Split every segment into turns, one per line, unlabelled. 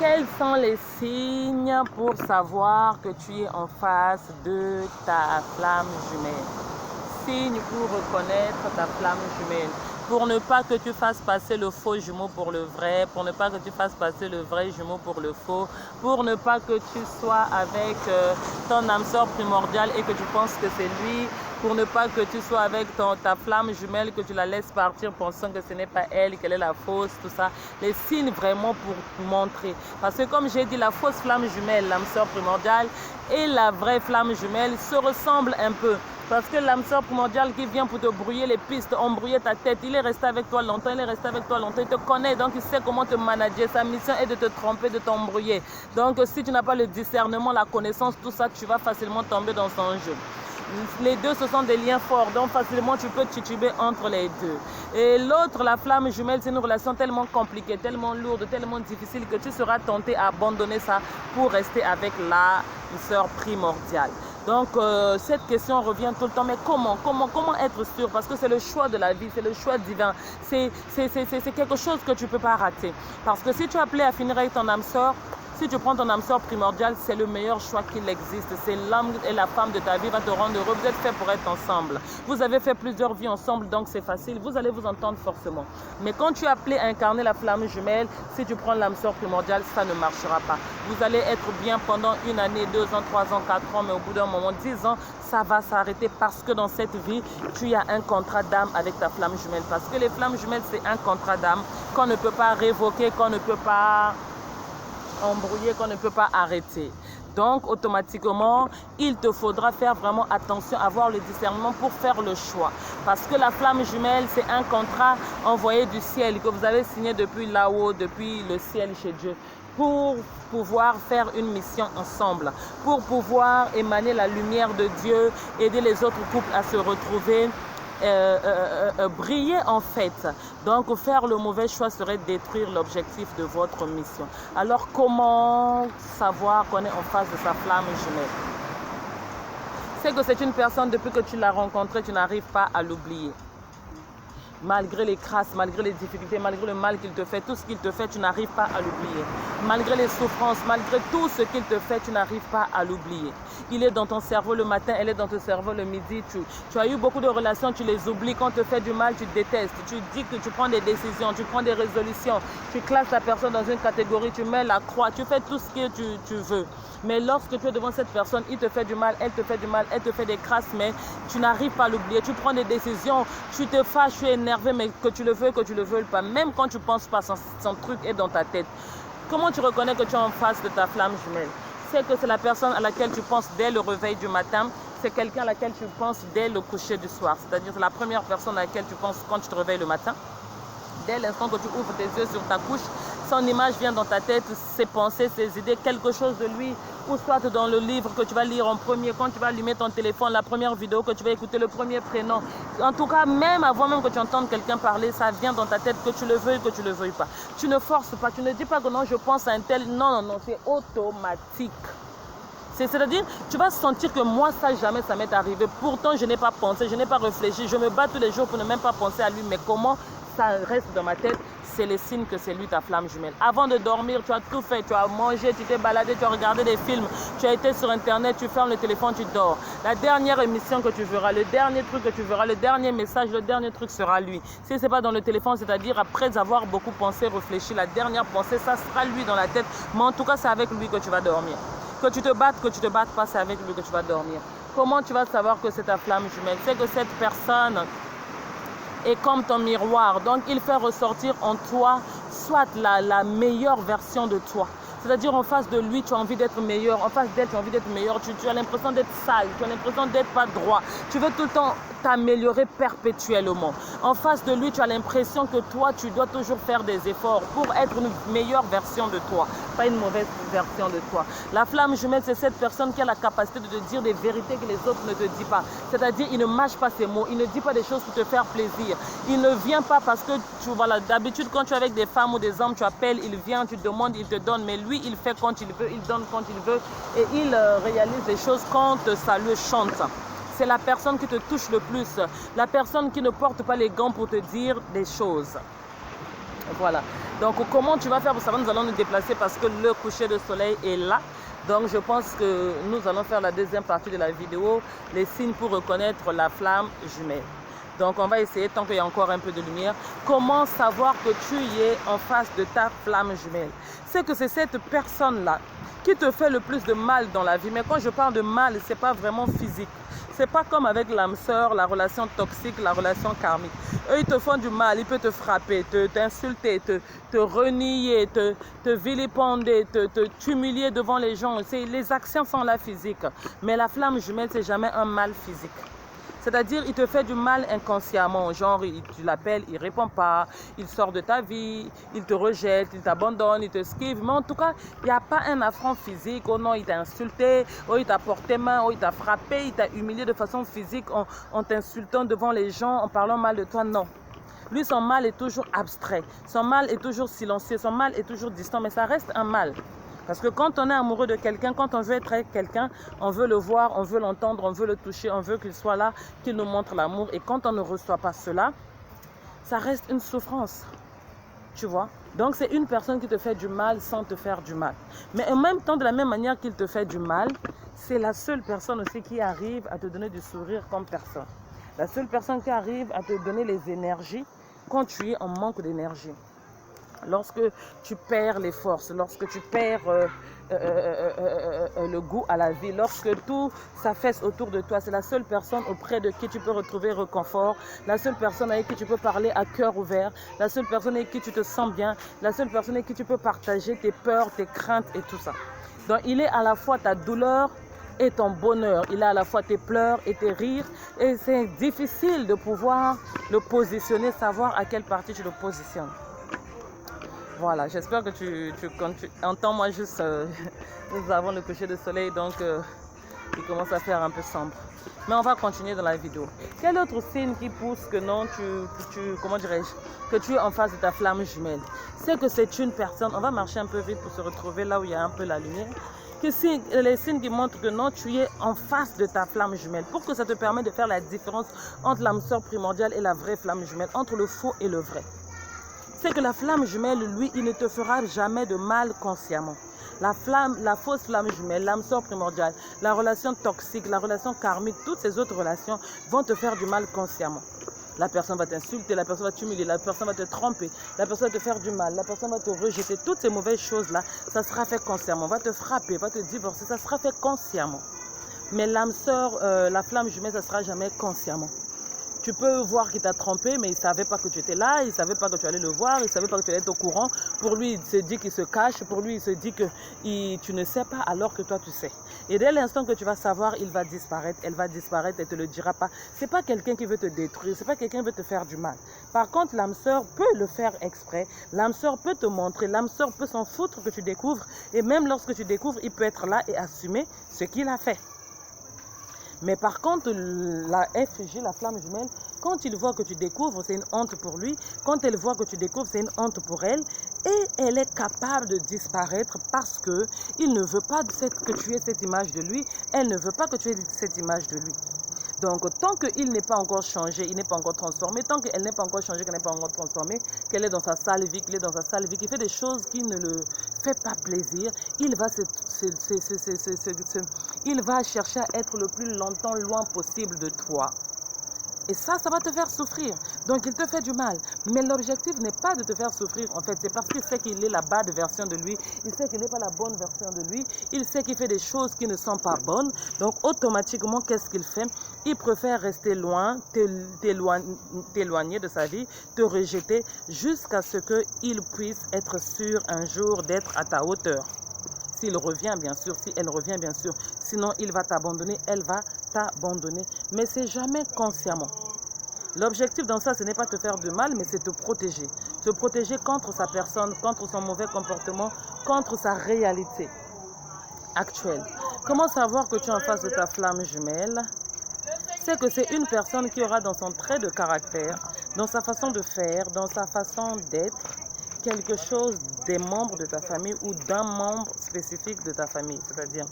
Quels sont les signes pour savoir que tu es en face de ta flamme jumelle? Signes pour reconnaître ta flamme jumelle. Pour ne pas que tu fasses passer le faux jumeau pour le vrai, pour ne pas que tu fasses passer le vrai jumeau pour le faux, pour ne pas que tu sois avec ton âme sœur primordiale et que tu penses que c'est lui, pour ne pas que tu sois avec ta flamme jumelle, que tu la laisses partir pensant que ce n'est pas elle, qu'elle est la fausse, tout ça. Les signes vraiment pour montrer. Parce que comme j'ai dit, la fausse flamme jumelle, l'âme sœur primordiale, et la vraie flamme jumelle se ressemblent un peu. Parce que l'âme sœur primordiale qui vient pour te brouiller les pistes, embrouiller ta tête, il est resté avec toi longtemps, il te connaît, donc il sait comment te manager. Sa mission est de te tromper, de t'embrouiller. Donc si tu n'as pas le discernement, la connaissance, tout ça, tu vas facilement tomber dans son jeu. Les deux, ce sont des liens forts, donc facilement tu peux tituber entre les deux. Et l'autre, la flamme jumelle, c'est une relation tellement compliquée, tellement lourde, tellement difficile que tu seras tenté à abandonner ça pour rester avec la sœur primordiale. Donc cette question revient tout le temps, mais comment être sûr? Parce que c'est le choix de la vie, c'est le choix divin, c'est quelque chose que tu ne peux pas rater. Parce que si tu es appelé à finir avec ton âme sœur, si tu prends ton âme sœur primordiale, c'est le meilleur choix qu'il existe. C'est l'âme et la femme de ta vie va te rendre heureux. Vous êtes faits pour être ensemble. Vous avez fait plusieurs vies ensemble, donc c'est facile. Vous allez vous entendre forcément. Mais quand tu es appelé à incarner la flamme jumelle, si tu prends l'âme sœur primordiale, ça ne marchera pas. Vous allez être bien pendant 1 année, 2 ans, 3 ans, 4 ans, mais au bout d'un moment, 10 ans, ça va s'arrêter parce que dans cette vie, tu as un contrat d'âme avec ta flamme jumelle. Parce que les flammes jumelles, c'est un contrat d'âme qu'on ne peut pas révoquer, qu'on ne peut pas embrouillé, qu'on ne peut pas arrêter. Donc automatiquement, il te faudra faire vraiment attention, avoir le discernement pour faire le choix. Parce que la flamme jumelle, c'est un contrat envoyé du ciel que vous avez signé depuis là-haut, depuis le ciel chez Dieu, pour pouvoir faire une mission ensemble, pour pouvoir émaner la lumière de Dieu, aider les autres couples à se retrouver, briller en fait. Donc faire le mauvais choix serait détruire l'objectif de votre mission. Alors comment savoir qu'on est en face de sa flamme jumelle? C'est que c'est une personne, depuis que tu l'as rencontrée, tu n'arrives pas à l'oublier. Malgré les crasses, malgré les difficultés, malgré le mal qu'il te fait, tout ce qu'il te fait, tu n'arrives pas à l'oublier. Malgré les souffrances, malgré tout ce qu'il te fait, tu n'arrives pas à l'oublier. Il est dans ton cerveau le matin, elle est dans ton cerveau le midi. Tu as eu beaucoup de relations, tu les oublies. Quand on te fait du mal, tu détestes. Tu dis que tu prends des décisions, tu prends des résolutions. Tu classes la personne dans une catégorie, tu mets la croix, tu fais tout ce que tu veux. Mais lorsque tu es devant cette personne, il te fait du mal, elle te fait du mal, elle te fait des crasses, mais tu n'arrives pas à l'oublier. Tu prends des décisions, tu te fâches, tu es énervé, mais que tu le veuilles pas, même quand tu ne penses pas, son truc est dans ta tête. Comment tu reconnais que tu es en face de ta flamme jumelle? C'est que c'est la personne à laquelle tu penses dès le réveil du matin, c'est quelqu'un à laquelle tu penses dès le coucher du soir. C'est-à-dire c'est la première personne à laquelle tu penses quand tu te réveilles le matin. Dès l'instant que tu ouvres tes yeux sur ta couche, son image vient dans ta tête, ses pensées, ses idées, quelque chose de lui, ou soit dans le livre que tu vas lire en premier, quand tu vas allumer ton téléphone, la première vidéo que tu vas écouter, le premier prénom. En tout cas, même avant même que tu entendes quelqu'un parler, ça vient dans ta tête, que tu le veuilles, que tu ne le veuilles pas. Tu ne forces pas, tu ne dis pas que non, je pense à un tel. Non, c'est automatique. C'est-à-dire, tu vas sentir que moi, ça, jamais ça m'est arrivé. Pourtant, je n'ai pas pensé, je n'ai pas réfléchi. Je me bats tous les jours pour ne même pas penser à lui. Mais comment ça reste dans ma tête? C'est le signe que c'est lui ta flamme jumelle. Avant de dormir, tu as tout fait. Tu as mangé, tu t'es baladé, tu as regardé des films. Tu as été sur Internet, tu fermes le téléphone, tu dors. La dernière émission que tu verras, le dernier truc que tu verras, le dernier message, le dernier truc sera lui. Si ce n'est pas dans le téléphone, c'est-à-dire après avoir beaucoup pensé, réfléchi, la dernière pensée, ça sera lui dans la tête. Mais en tout cas, c'est avec lui que tu vas dormir. Que tu te battes pas, c'est avec lui que tu vas dormir. Comment tu vas savoir que c'est ta flamme jumelle? C'est que cette personne est comme ton miroir. Donc, il fait ressortir en toi soit la meilleure version de toi. C'est-à-dire, en face de lui, tu as envie d'être meilleur. En face d'elle, tu as envie d'être meilleur. Tu as l'impression d'être sale. Tu as l'impression d'être pas droit. Tu veux tout le temps t'améliorer perpétuellement. En face de lui, tu as l'impression que toi, tu dois toujours faire des efforts pour être une meilleure version de toi, pas une mauvaise version de toi. La flamme jumelle, c'est cette personne qui a la capacité de te dire des vérités que les autres ne te disent pas. C'est-à-dire, il ne mâche pas ses mots, il ne dit pas des choses pour te faire plaisir. Il ne vient pas parce que, d'habitude, quand tu es avec des femmes ou des hommes, tu appelles, il vient, tu demandes, il te donne. Mais lui, il fait quand il veut, il donne quand il veut et il réalise des choses quand ça le chante. C'est la personne qui te touche le plus, la personne qui ne porte pas les gants pour te dire des choses. Voilà. Donc comment tu vas faire pour savoir? Nous allons nous déplacer parce que le coucher de soleil est là. Donc je pense que nous allons faire la deuxième partie de la vidéo, les signes pour reconnaître la flamme jumelle. Donc on va essayer, tant qu'il y a encore un peu de lumière, comment savoir que tu es en face de ta flamme jumelle. C'est que c'est cette personne-là qui te fait le plus de mal dans la vie. Mais quand je parle de mal, ce n'est pas vraiment physique. C'est pas comme avec l'âme sœur, la relation toxique, la relation karmique. Eux, ils te font du mal, ils peuvent te frapper, t'insulter, te renier, te vilipender, t'humilier devant les gens. Les actions sont là physiques. Mais la flamme jumelle, c'est jamais un mal physique. C'est-à-dire, il te fait du mal inconsciemment. Genre, tu l'appelles, il ne répond pas, il sort de ta vie, il te rejette, il t'abandonne, il te esquive. Mais en tout cas, il n'y a pas un affront physique. Oh non, il t'a insulté, oh il t'a porté main, oh il t'a frappé, il t'a humilié de façon physique en t'insultant devant les gens, en parlant mal de toi. Non. Lui, son mal est toujours abstrait. Son mal est toujours silencieux. Son mal est toujours distant. Mais ça reste un mal. Parce que quand on est amoureux de quelqu'un, quand on veut être avec quelqu'un, on veut le voir, on veut l'entendre, on veut le toucher, on veut qu'il soit là, qu'il nous montre l'amour. Et quand on ne reçoit pas cela, ça reste une souffrance. Tu vois? Donc c'est une personne qui te fait du mal sans te faire du mal. Mais en même temps, de la même manière qu'il te fait du mal, c'est la seule personne aussi qui arrive à te donner du sourire comme personne. La seule personne qui arrive à te donner les énergies quand tu es en manque d'énergie. Lorsque tu perds les forces, lorsque tu perds le goût à la vie, lorsque tout s'affaisse autour de toi, c'est la seule personne auprès de qui tu peux retrouver réconfort, la seule personne avec qui tu peux parler à cœur ouvert, la seule personne avec qui tu te sens bien, la seule personne avec qui tu peux partager tes peurs, tes craintes et tout ça. Donc il est à la fois ta douleur et ton bonheur, il est à la fois tes pleurs et tes rires, et c'est difficile de pouvoir le positionner, savoir à quelle partie tu le positionnes. Voilà, j'espère que tu entends. Moi juste, nous avons le coucher de soleil, donc il commence à faire un peu sombre. Mais on va continuer dans la vidéo. Quel autre signe qui pousse que non, comment dirais-je, que tu es en face de ta flamme jumelle? C'est que c'est une personne, on va marcher un peu vite pour se retrouver là où il y a un peu la lumière. Les signes qui montrent que non, tu es en face de ta flamme jumelle. Pour que ça te permette de faire la différence entre l'âme sœur primordiale et la vraie flamme jumelle, entre le faux et le vrai. C'est que la flamme jumelle, lui, il ne te fera jamais de mal consciemment. La fausse flamme jumelle, l'âme sœur primordiale, la relation toxique, la relation karmique, toutes ces autres relations vont te faire du mal consciemment. La personne va t'insulter, la personne va t'humilier, la personne va te tromper, la personne va te faire du mal, la personne va te rejeter. Toutes ces mauvaises choses-là, ça sera fait consciemment. Va te frapper, va te divorcer, ça sera fait consciemment. Mais l'âme sœur, la flamme jumelle, ça ne sera jamais consciemment. Tu peux voir qu'il t'a trompé, mais il ne savait pas que tu étais là, il ne savait pas que tu allais le voir, il ne savait pas que tu allais être au courant. Pour lui, il se dit qu'il se cache, pour lui, il se dit que tu ne sais pas alors que toi, tu sais. Et dès l'instant que tu vas savoir, il va disparaître, elle va disparaître, elle ne te le dira pas. Ce n'est pas quelqu'un qui veut te détruire, ce n'est pas quelqu'un qui veut te faire du mal. Par contre, l'âme sœur peut le faire exprès, l'âme sœur peut te montrer, l'âme sœur peut s'en foutre que tu découvres. Et même lorsque tu découvres, il peut être là et assumer ce qu'il a fait. Mais par contre, la FJ, la flamme jumelle, quand il voit que tu découvres, c'est une honte pour lui. Quand elle voit que tu découvres, c'est une honte pour elle. Et elle est capable de disparaître parce qu'il ne veut pas que tu aies cette image de lui. Elle ne veut pas que tu aies cette image de lui. Donc, tant qu'il n'est pas encore changé, il n'est pas encore transformé, tant qu'elle n'est pas encore changée, qu'elle n'est pas encore transformée, qu'elle est dans sa sale vie, qu'il est dans sa sale vie, qu'il fait des choses qui ne le fait pas plaisir, il va chercher à être le plus longtemps loin possible de toi. Et ça va te faire souffrir. Donc, il te fait du mal. Mais l'objectif n'est pas de te faire souffrir, en fait. C'est parce qu'il sait qu'il est la bad version de lui. Il sait qu'il n'est pas la bonne version de lui. Il sait qu'il fait des choses qui ne sont pas bonnes. Donc, automatiquement, qu'est-ce qu'il fait? Il préfère rester loin, t'éloigner de sa vie, te rejeter, jusqu'à ce qu'il puisse être sûr un jour d'être à ta hauteur. S'il revient, bien sûr. Si elle revient, bien sûr. Sinon, il va t'abandonner, elle va t'abandonner. Mais c'est jamais consciemment. L'objectif dans ça, ce n'est pas te faire de mal, mais c'est te protéger. Te protéger contre sa personne, contre son mauvais comportement, contre sa réalité actuelle. Comment savoir que tu es en face de ta flamme jumelle? C'est que c'est une personne qui aura dans son trait de caractère, dans sa façon de faire, dans sa façon d'être, quelque chose des membres de ta famille ou d'un membre spécifique de ta famille. C'est-à-dire,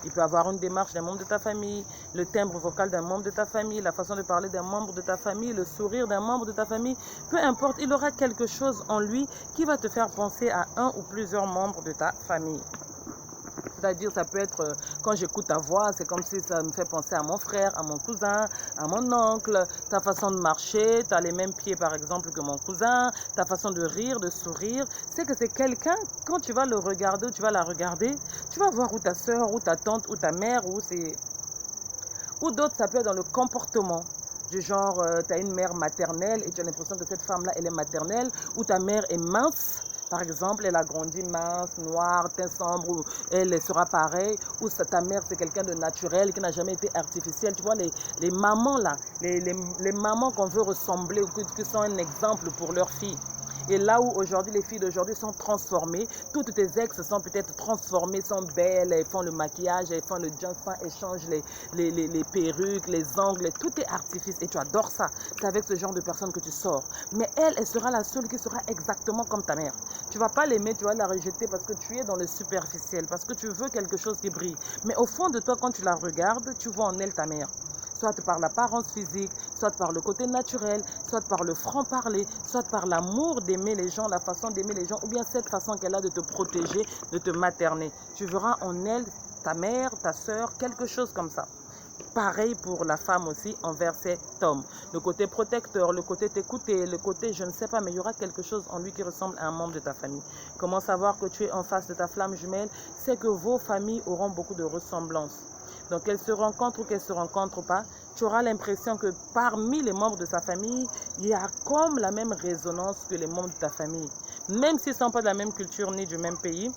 Il peut avoir une démarche d'un membre de ta famille, le timbre vocal d'un membre de ta famille, la façon de parler d'un membre de ta famille, le sourire d'un membre de ta famille. Peu importe, il aura quelque chose en lui qui va te faire penser à un ou plusieurs membres de ta famille. C'est-à-dire, ça peut être, quand j'écoute ta voix, c'est comme si ça me fait penser à mon frère, à mon cousin, à mon oncle. Ta façon de marcher, tu as les mêmes pieds par exemple que mon cousin. Ta façon de rire, de sourire. C'est que c'est quelqu'un, quand tu vas le regarder ou tu vas la regarder, tu vas voir où ta soeur, ou ta tante, ou ta mère, ou d'autres, ça peut être dans le comportement. Du genre, tu as une mère maternelle et tu as l'impression que cette femme-là, elle est maternelle, ou ta mère est mince. Par exemple, elle a grandi mince, noire, teint sombre, ou elle sera pareille, ou ta mère c'est quelqu'un de naturel, qui n'a jamais été artificiel. Tu vois, les mamans là, les mamans qu'on veut ressembler, ou qui sont un exemple pour leurs filles. Et là où aujourd'hui, les filles d'aujourd'hui sont transformées, toutes tes ex sont peut-être transformées, sont belles, elles font le maquillage, elles font le johnson, elles changent les perruques, les ongles, tout est artifice. Et tu adores ça. C'est avec ce genre de personnes que tu sors. Mais elle sera la seule qui sera exactement comme ta mère. Tu ne vas pas l'aimer, tu vas la rejeter parce que tu es dans le superficiel, parce que tu veux quelque chose qui brille. Mais au fond de toi, quand tu la regardes, tu vois en elle ta mère. Soit par l'apparence physique, soit par le côté naturel, soit par le franc-parler, soit par l'amour d'aimer les gens, la façon d'aimer les gens, ou bien cette façon qu'elle a de te protéger, de te materner. Tu verras en elle, ta mère, ta soeur, quelque chose comme ça. Pareil pour la femme aussi envers cet homme. Le côté protecteur, le côté t'écouter, le côté je ne sais pas, mais il y aura quelque chose en lui qui ressemble à un membre de ta famille. Comment savoir que tu es en face de ta flamme jumelle? C'est que vos familles auront beaucoup de ressemblances. Donc qu'elles se rencontrent ou qu'elles ne se rencontrent pas, tu auras l'impression que parmi les membres de sa famille, il y a comme la même résonance que les membres de ta famille. Même s'ils ne sont pas de la même culture ni du même pays,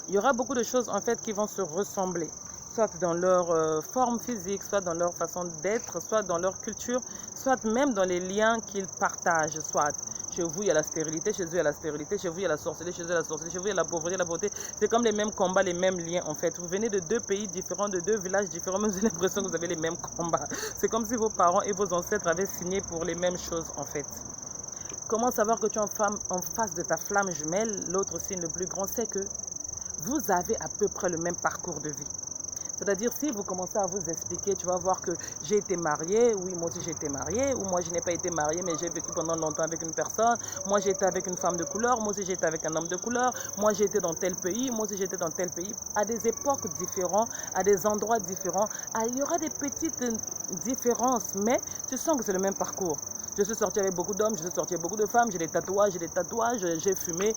il y aura beaucoup de choses en fait qui vont se ressembler. Soit dans leur forme physique, soit dans leur façon d'être, soit dans leur culture, soit même dans les liens qu'ils partagent, soit chez vous, il y a la stérilité, chez eux, il y a la stérilité, chez vous, il y a la sorcellerie, chez eux, il y a la sorcellerie, chez vous, il y a la pauvreté, la beauté. C'est comme les mêmes combats, les mêmes liens, en fait. Vous venez de deux pays différents, de deux villages différents, mais vous avez l'impression que vous avez les mêmes combats. C'est comme si vos parents et vos ancêtres avaient signé pour les mêmes choses, en fait. Comment savoir que tu es en face de ta flamme jumelle? L'autre signe le plus grand, c'est que vous avez à peu près le même parcours de vie. C'est-à-dire, si vous commencez à vous expliquer, tu vas voir que j'ai été mariée, oui, moi aussi j'ai été mariée, ou moi je n'ai pas été mariée, mais j'ai vécu pendant longtemps avec une personne, moi j'ai été avec une femme de couleur, moi aussi j'ai été avec un homme de couleur, moi j'ai été dans tel pays, moi aussi j'ai été dans tel pays, à des époques différentes, à des endroits différents, il y aura des petites différences, mais tu sens que c'est le même parcours. Je suis sortie avec beaucoup d'hommes, je suis sortie avec beaucoup de femmes, j'ai des tatouages, j'ai fumé,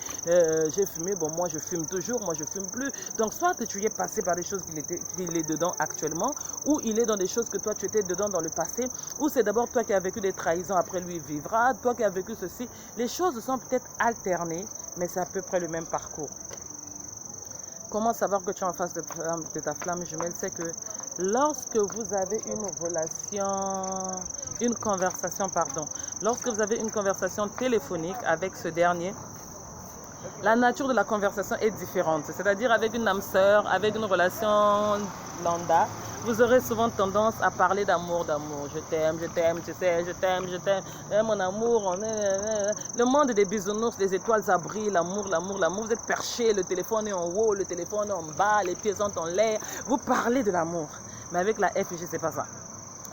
bon moi je fume toujours, moi je fume plus. Donc soit que tu y es passé par des choses qu'il est dedans actuellement, ou il est dans des choses que toi tu étais dedans dans le passé, ou c'est d'abord toi qui as vécu des trahisons, après lui vivra, toi qui as vécu ceci. Les choses sont peut-être alternées, mais c'est à peu près le même parcours. Comment savoir que tu es en face de ta flamme jumelle? C'est que lorsque vous avez une conversation, lorsque vous avez une conversation téléphonique avec ce dernier, la nature de la conversation est différente. C'est-à-dire avec une âme sœur, avec une relation lambda, vous aurez souvent tendance à parler d'amour. Je t'aime, tu sais, je t'aime, mon amour. Le monde des bisounours, des étoiles, ça brille, l'amour. Vous êtes perché, le téléphone est en haut, le téléphone est en bas, les pieds sont en l'air. Vous parlez de l'amour. Mais avec la FJ, c'est pas ça.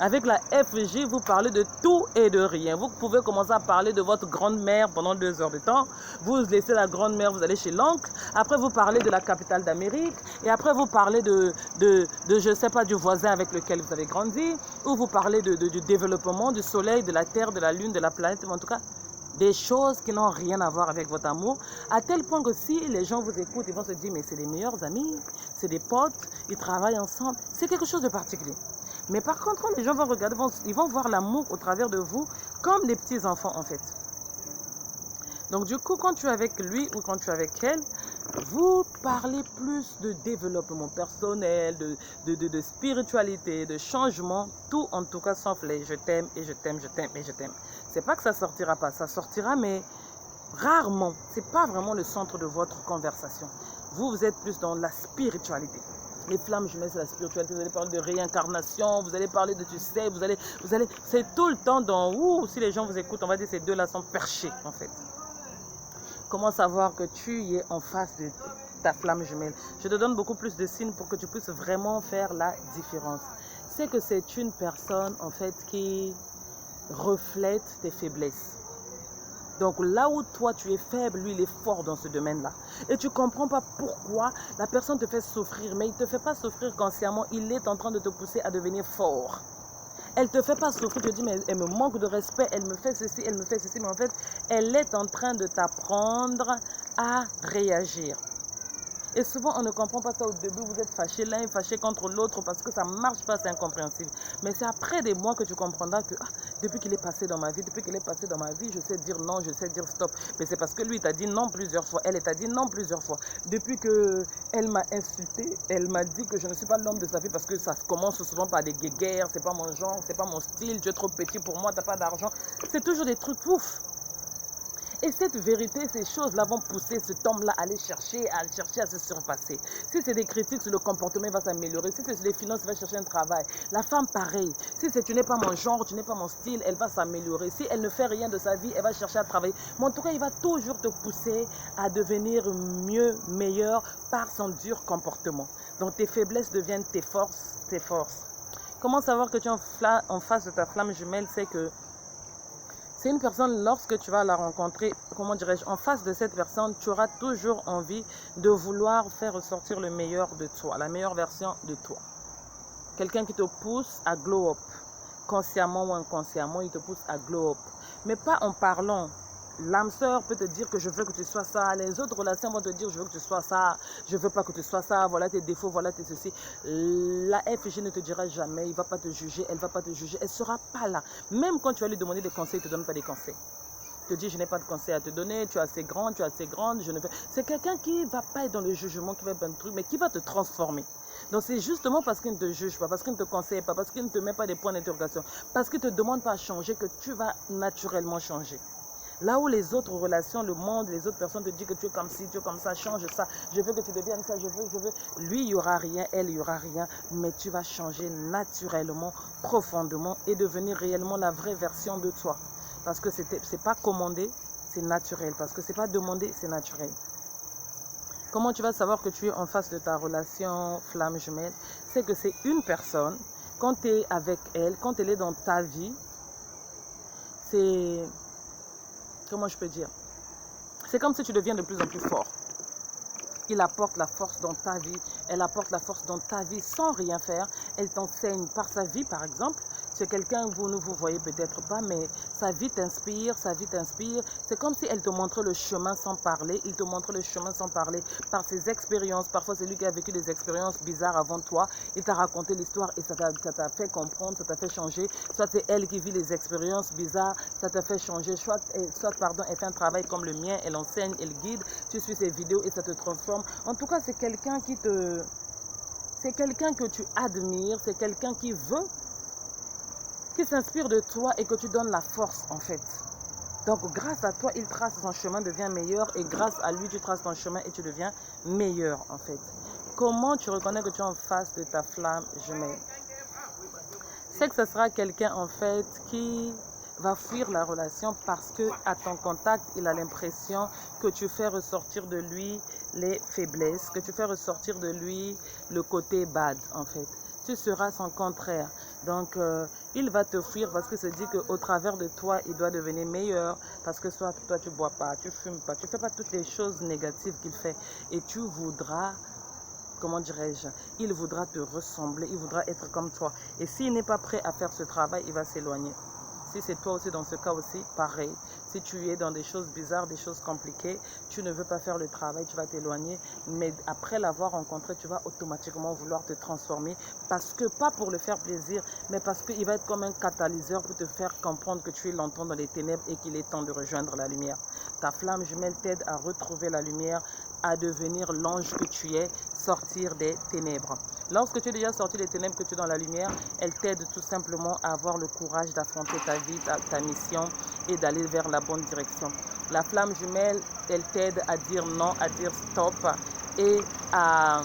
Avec la FJ, vous parlez de tout et de rien. Vous pouvez commencer à parler de votre grand-mère pendant 2 heures de temps. Vous laissez la grand-mère, vous allez chez l'oncle. Après, vous parlez de la capitale d'Amérique. Et après, vous parlez je sais pas, du voisin avec lequel vous avez grandi. Ou vous parlez du développement du soleil, de la terre, de la lune, de la planète. En tout cas, des choses qui n'ont rien à voir avec votre amour. À tel point que si les gens vous écoutent, ils vont se dire, mais c'est les meilleurs amis, c'est des potes, ils travaillent ensemble. C'est quelque chose de particulier. Mais par contre, quand les gens vont regarder, ils vont voir l'amour au travers de vous comme des petits enfants en fait. Donc du coup, quand tu es avec lui ou quand tu es avec elle, vous parlez plus de développement personnel, de spiritualité, de changement, tout en tout cas sauf les je t'aime et je t'aime, je t'aime et je t'aime. C'est pas que ça sortira pas, ça sortira mais rarement. C'est pas vraiment le centre de votre conversation. Vous êtes plus dans la spiritualité. Les flammes jumelles, c'est la spiritualité. Vous allez parler de réincarnation, vous allez parler de tu sais, vous allez, c'est tout le temps dans si les gens vous écoutent, on va dire ces deux-là sont perchés en fait. Comment savoir que tu y es en face de ta flamme jumelle. Je te donne beaucoup plus de signes pour que tu puisses vraiment faire la différence. C'est que c'est une personne en fait qui reflète tes faiblesses. Donc là où toi tu es faible, lui il est fort dans ce domaine-là. Et tu ne comprends pas pourquoi la personne te fait souffrir, mais il ne te fait pas souffrir consciemment, il est en train de te pousser à devenir fort. Elle ne te fait pas souffrir, tu te dis mais elle me manque de respect, elle me fait ceci, elle me fait ceci, mais en fait elle est en train de t'apprendre à réagir. Et souvent, on ne comprend pas ça au début. Vous êtes fâchés, l'un est fâché contre l'autre parce que ça ne marche pas, c'est incompréhensible. Mais c'est après des mois que tu comprendras que depuis qu'il est passé dans ma vie, je sais dire non, je sais dire stop. Mais c'est parce que lui t'a dit non plusieurs fois, elle t'a dit non plusieurs fois. Depuis qu'elle m'a insulté, elle m'a dit que je ne suis pas l'homme de sa vie parce que ça commence souvent par des guéguerres, c'est pas mon genre, c'est pas mon style, tu es trop petit pour moi, t'as pas d'argent. C'est toujours des trucs ouf. Et cette vérité, ces choses-là vont pousser cet homme-là à aller chercher, à se surpasser. Si c'est des critiques sur le comportement, il va s'améliorer. Si c'est sur les finances, il va chercher un travail. La femme, pareil. Si tu n'es pas mon genre, tu n'es pas mon style, elle va s'améliorer. Si elle ne fait rien de sa vie, elle va chercher à travailler. Mais en tout cas, il va toujours te pousser à devenir mieux, meilleur par son dur comportement. Donc tes faiblesses deviennent tes forces, tes forces. Comment savoir que tu es en face de ta flamme jumelle? C'est que c'est une personne, lorsque tu vas la rencontrer, comment dirais-je, en face de cette personne, tu auras toujours envie de vouloir faire ressortir le meilleur de toi, la meilleure version de toi. Quelqu'un qui te pousse à glow up, consciemment ou inconsciemment, il te pousse à glow up. Mais pas en parlant. L'âme sœur peut te dire que je veux que tu sois ça. Les autres relations vont te dire je veux que tu sois ça. Je veux pas que tu sois ça. Voilà tes défauts, voilà tes ceci. La FG ne te dira jamais. Il va pas te juger. Elle va pas te juger. Elle sera pas là. Même quand tu vas lui demander des conseils, il te donne pas des conseils. Il te dit je n'ai pas de conseils à te donner. Tu es assez grand, tu es assez grande. Je ne fais. C'est quelqu'un qui va pas être dans le jugement, qui va être dans le truc, mais qui va te transformer. Donc c'est justement parce qu'il ne te juge pas, parce qu'il ne te conseille pas, parce qu'il ne te met pas des points d'interrogation, parce qu'il ne te demande pas à changer que tu vas naturellement changer. Là où les autres relations, le monde, les autres personnes te disent que tu es comme ci, tu es comme ça, change ça, je veux que tu deviennes ça, je veux. Lui, il n'y aura rien, elle, il n'y aura rien, mais tu vas changer naturellement, profondément et devenir réellement la vraie version de toi. Parce que ce n'est pas commandé, c'est naturel. Parce que ce n'est pas demandé, c'est naturel. Comment tu vas savoir que tu es en face de ta relation flamme jumelle? C'est que c'est une personne, quand tu es avec elle, quand elle est dans ta vie, c'est... Comment je peux dire? C'est comme si tu deviens de plus en plus fort. Il apporte la force dans ta vie. Elle apporte la force dans ta vie sans rien faire. Elle t'enseigne par sa vie, par exemple. C'est quelqu'un que vous ne vous voyez peut-être pas, mais sa vie t'inspire, sa vie t'inspire. C'est comme si elle te montrait le chemin sans parler. Il te montre le chemin sans parler par ses expériences. Parfois, c'est lui qui a vécu des expériences bizarres avant toi. Il t'a raconté l'histoire et ça t'a fait comprendre, ça t'a fait changer. Soit c'est elle qui vit les expériences bizarres, ça t'a fait changer. Soit elle fait un travail comme le mien, elle enseigne, elle guide. Tu suis ses vidéos et ça te transforme. En tout cas, c'est quelqu'un qui te... C'est quelqu'un que tu admires, c'est quelqu'un qui veut, qui s'inspire de toi et que tu donnes la force en fait. Donc grâce à toi, il trace son chemin, devient meilleur et grâce à lui, tu traces ton chemin et tu deviens meilleur en fait. Comment tu reconnais que tu es en face de ta flamme jumelle? C'est que ce sera quelqu'un en fait qui va fuir la relation parce que à ton contact, il a l'impression que tu fais ressortir de lui les faiblesses, que tu fais ressortir de lui le côté bad en fait. Tu seras son contraire. Donc, il va te fuir parce qu'il se dit qu'au travers de toi, il doit devenir meilleur. Parce que soit toi, tu ne bois pas, tu ne fumes pas, tu ne fais pas toutes les choses négatives qu'il fait. Et tu voudras, comment dirais-je, il voudra te ressembler, il voudra être comme toi. Et s'il n'est pas prêt à faire ce travail, il va s'éloigner. Si c'est toi aussi dans ce cas aussi, pareil. Si tu es dans des choses bizarres, des choses compliquées, tu ne veux pas faire le travail, tu vas t'éloigner. Mais après l'avoir rencontré, tu vas automatiquement vouloir te transformer. Parce que, pas pour le faire plaisir, mais parce qu'il va être comme un catalyseur pour te faire comprendre que tu es longtemps dans les ténèbres et qu'il est temps de rejoindre la lumière. Ta flamme jumelle t'aide à retrouver la lumière, à devenir l'ange que tu es, sortir des ténèbres. Lorsque tu es déjà sorti des ténèbres, que tu es dans la lumière, elle t'aide tout simplement à avoir le courage d'affronter ta vie, ta mission et d'aller vers la bonne direction. La flamme jumelle, elle t'aide à dire non, à dire stop et à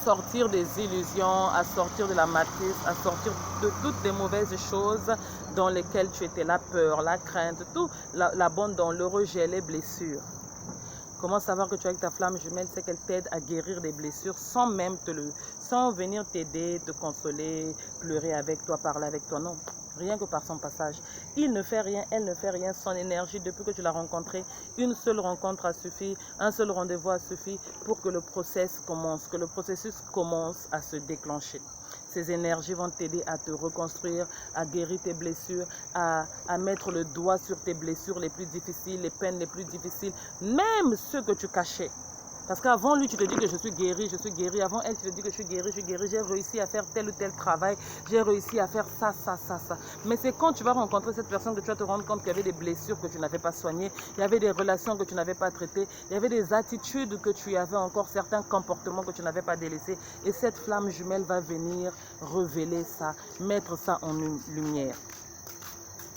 sortir des illusions, à sortir de la matrice, à sortir de toutes les mauvaises choses dans lesquelles tu étais, la peur, la crainte, tout l'abandon, le rejet, les blessures. Comment savoir que tu es avec ta flamme jumelle? C'est qu'elle t'aide à guérir des blessures sans sans venir t'aider, te consoler, pleurer avec toi, parler avec toi. Non, rien que par son passage. Il ne fait rien, elle ne fait rien. Son énergie, depuis que tu l'as rencontrée, une seule rencontre a suffi, un seul rendez-vous a suffi pour que le processus commence à se déclencher. Ces énergies vont t'aider à te reconstruire, à guérir tes blessures, à mettre le doigt sur tes blessures les plus difficiles, les peines les plus difficiles, même ceux que tu cachais. Parce qu'avant lui, tu te dis que je suis guérie. Avant elle, tu te dis que je suis guérie, j'ai réussi à faire tel ou tel travail, j'ai réussi à faire ça. Mais c'est quand tu vas rencontrer cette personne que tu vas te rendre compte qu'il y avait des blessures que tu n'avais pas soignées, il y avait des relations que tu n'avais pas traitées, il y avait des attitudes que tu avais encore, certains comportements que tu n'avais pas délaissés. Et cette flamme jumelle va venir révéler ça, mettre ça en lumière.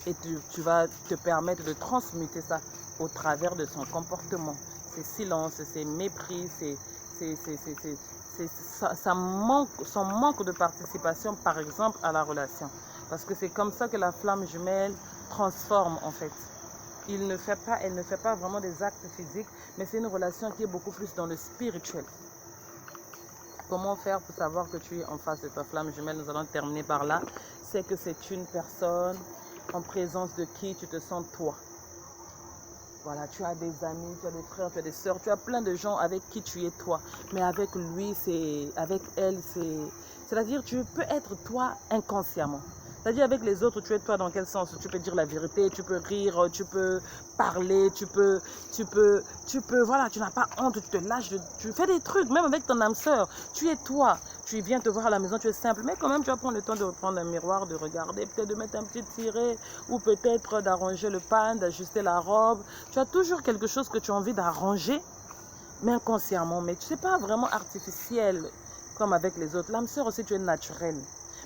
Et tu vas te permettre de transmuter ça au travers de son comportement. Ses silences, ses mépris, son manque de participation, par exemple, à la relation. Parce que c'est comme ça que la flamme jumelle transforme, en fait. Elle ne fait pas vraiment des actes physiques, mais c'est une relation qui est beaucoup plus dans le spirituel. Comment faire pour savoir que tu es en face de ta flamme jumelle? Nous allons terminer par là. C'est que c'est une personne en présence de qui tu te sens toi. Voilà, tu as des amis, tu as des frères, tu as des sœurs, tu as plein de gens avec qui tu es toi. Mais avec lui, avec elle, c'est-à-dire tu peux être toi inconsciemment. C'est-à-dire avec les autres, tu es toi dans quel sens? Tu peux dire la vérité, tu peux rire, tu peux parler, tu peux, voilà, tu n'as pas honte, tu te lâches, tu fais des trucs, même avec ton âme sœur. Tu es toi, tu viens te voir à la maison, tu es simple, mais quand même tu vas prendre le temps de reprendre un miroir, de regarder, peut-être de mettre un petit tiret, ou peut-être d'arranger le pan, d'ajuster la robe. Tu as toujours quelque chose que tu as envie d'arranger, mais inconsciemment, mais tu ne sais pas vraiment artificiel, comme avec les autres. L'âme sœur aussi, tu es naturel.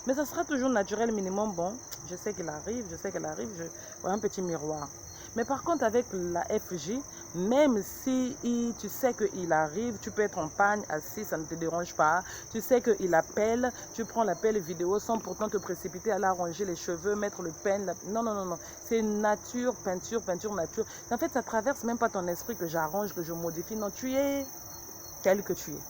Mais ça sera toujours naturel minimum. Bon, je sais qu'elle arrive, je vois un petit miroir. Mais par contre, avec la FJ, même si tu sais qu'il arrive, tu peux être en panne, assis, ça ne te dérange pas. Tu sais qu'il appelle, tu prends l'appel vidéo sans pourtant te précipiter à l'arranger les cheveux, mettre le pen. Non. C'est nature, peinture, nature. En fait, ça traverse même pas ton esprit que j'arrange, que je modifie. Non, tu es tel que tu es.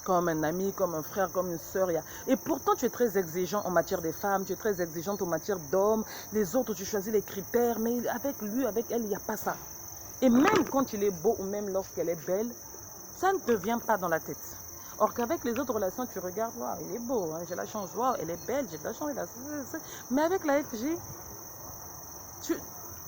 Comme un ami, comme un frère, comme une sœur. Et pourtant, tu es très exigeant en matière des femmes, tu es très exigeante en matière d'hommes. Les autres, tu choisis les critères, mais avec lui, avec elle, il n'y a pas ça. Et même quand il est beau ou même lorsqu'elle est belle, ça ne te vient pas dans la tête. Or qu'avec les autres relations, tu regardes, waouh, il est beau, hein, j'ai la chance, waouh, elle est belle, j'ai de la chance. Mais avec la FJ,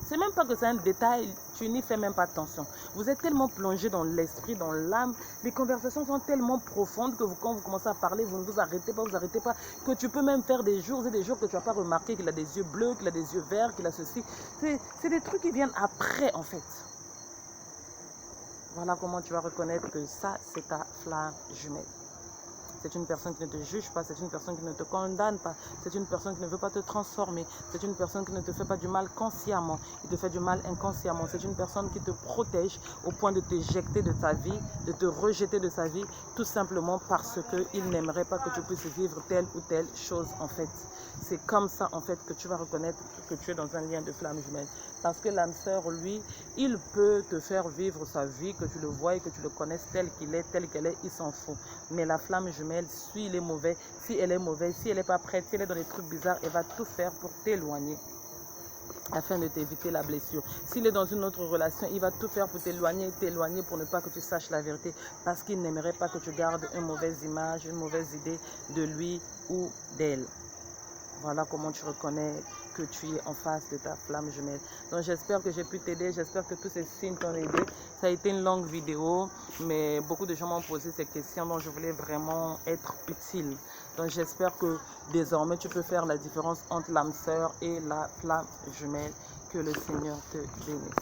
c'est même pas que c'est un détail, tu n'y fais même pas attention. Vous êtes tellement plongé dans l'esprit, dans l'âme, les conversations sont tellement profondes que quand vous commencez à parler, vous ne vous arrêtez pas, que tu peux même faire des jours et des jours que tu n'as pas remarqué qu'il a des yeux bleus, qu'il a des yeux verts, qu'il a ceci. C'est des trucs qui viennent après, en fait. Voilà comment tu vas reconnaître que ça, c'est ta flamme jumelle. C'est une personne qui ne te juge pas, c'est une personne qui ne te condamne pas, c'est une personne qui ne veut pas te transformer, c'est une personne qui ne te fait pas du mal consciemment, il te fait du mal inconsciemment, c'est une personne qui te protège au point de t'éjecter de ta vie, de te rejeter de sa vie, tout simplement parce qu'il n'aimerait pas que tu puisses vivre telle ou telle chose en fait. C'est comme ça en fait que tu vas reconnaître que tu es dans un lien de flamme jumelle. Parce que l'âme sœur, lui, il peut te faire vivre sa vie, que tu le vois et que tu le connaisses tel qu'il est, telle qu'elle est, il s'en fout. Mais la flamme jumelle, si il est mauvais, si elle est mauvaise, si elle n'est pas prête, si elle est dans des trucs bizarres, elle va tout faire pour t'éloigner afin de t'éviter la blessure. S'il est dans une autre relation, il va tout faire pour t'éloigner pour ne pas que tu saches la vérité, parce qu'il n'aimerait pas que tu gardes une mauvaise image, une mauvaise idée de lui ou d'elle. Voilà comment tu reconnais que tu es en face de ta flamme jumelle. Donc j'espère que j'ai pu t'aider, j'espère que tous ces signes t'ont aidé. Ça a été une longue vidéo, mais beaucoup de gens m'ont posé ces questions, donc je voulais vraiment être utile. Donc j'espère que désormais tu peux faire la différence entre l'âme sœur et la flamme jumelle. Que le Seigneur te bénisse.